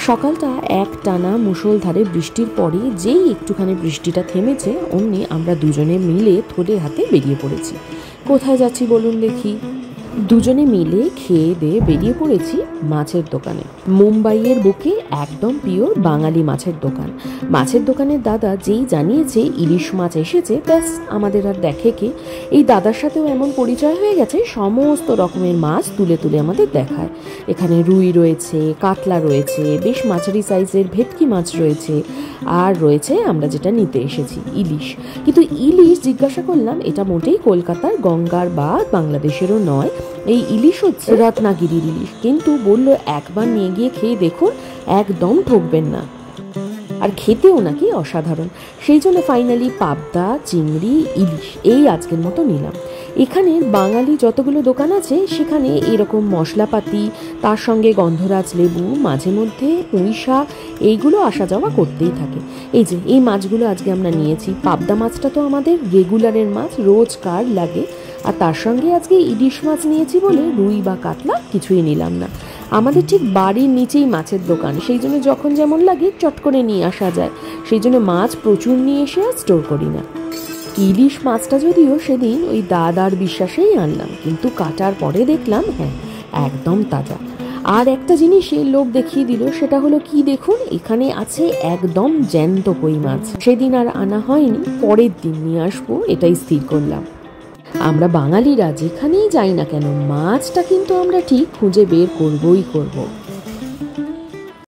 সকালটা একটানা মুষলধারে বৃষ্টির পরে যেই একটুখানি বৃষ্টিটা থেমেছে অমনি আমরা দুজনে মিলে থলে হাতে বেরিয়ে পড়েছি। কোথায় যাচ্ছি বলুন দেখি? দুজনে মিলে খেয়ে দিয়ে বেরিয়ে পড়েছি মাছের দোকানে। মুম্বাইয়ের বুকে একদম পিওর বাঙালি মাছের দোকান। মাছের দোকানের দাদা যেই জানিয়েছে ইলিশ মাছ এসেছে, ব্যাস আমাদের আর দেখে কে। এই দাদার সাথেও এমন পরিচয় হয়ে গেছে, সমস্ত রকমের মাছ তুলে তুলে আমাদের দেখায়। এখানে রুই রয়েছে, কাতলা রয়েছে, বেশ মাঝারি সাইজের ভেটকি মাছ রয়েছে, আর রয়েছে আমরা যেটা নিতে এসেছি ইলিশ। কিন্তু ইলিশ জিজ্ঞাসা করলাম, এটা মোটেই কলকাতার গঙ্গার বা বাংলাদেশেরও নয়, এই ইলিশ হচ্ছে রত্নাগিরির ইলিশ। কিন্তু বললো একবার নিয়ে গিয়ে খেয়ে দেখুন, একদম ঠকবেন না, আর খেতেও নাকি অসাধারণ। সেই জন্য ফাইনালি পাবদা, চিংড়ি, ইলিশ এই আজকের মতো নিলাম। এখানে বাঙালি যতগুলো দোকান আছে সেখানে এরকম মশলাপাতি, তার সঙ্গে গন্ধরাজ লেবু, মাঝে মধ্যে পুঁই শাক, এইগুলো আসা যাওয়া করতেই থাকে। এই যে এই মাছগুলো আজকে আমরা নিয়েছি। পাবদা মাছটা তো আমাদের রেগুলারের মাছ, রোজকার লাগে। আর তার সঙ্গে আজকে ইলিশ মাছ নিয়েছি বলে রুই বা কাতলা কিছুই নিলাম না। আমাদের ঠিক বাড়ির নিচেই মাছের দোকান, সেই জন্য যখন যেমন লাগে চট করে নিয়ে আসা যায়। সেই জন্য মাছ প্রচুর নিয়ে এসে আর স্টোর করি না। ইলিশ মাছটা যদিও সেদিন ওই দাদার বিশ্বাসেই আনলাম, কিন্তু কাটার পরে দেখলাম হ্যাঁ একদম তাজা। আর একটা জিনিসের লোভ দেখিয়ে দিল, সেটা হলো কি দেখুন, এখানে আছে একদম জ্যান্ত কই মাছ। সেদিন আর আনা হয়নি, পরের দিন নিয়ে আসবো এটাই স্থির করলাম। আমরা বাঙালিরা যেখানেই যাই না কেন মাছটা কিন্তু আমরা ঠিক খুঁজে বের করবই করব।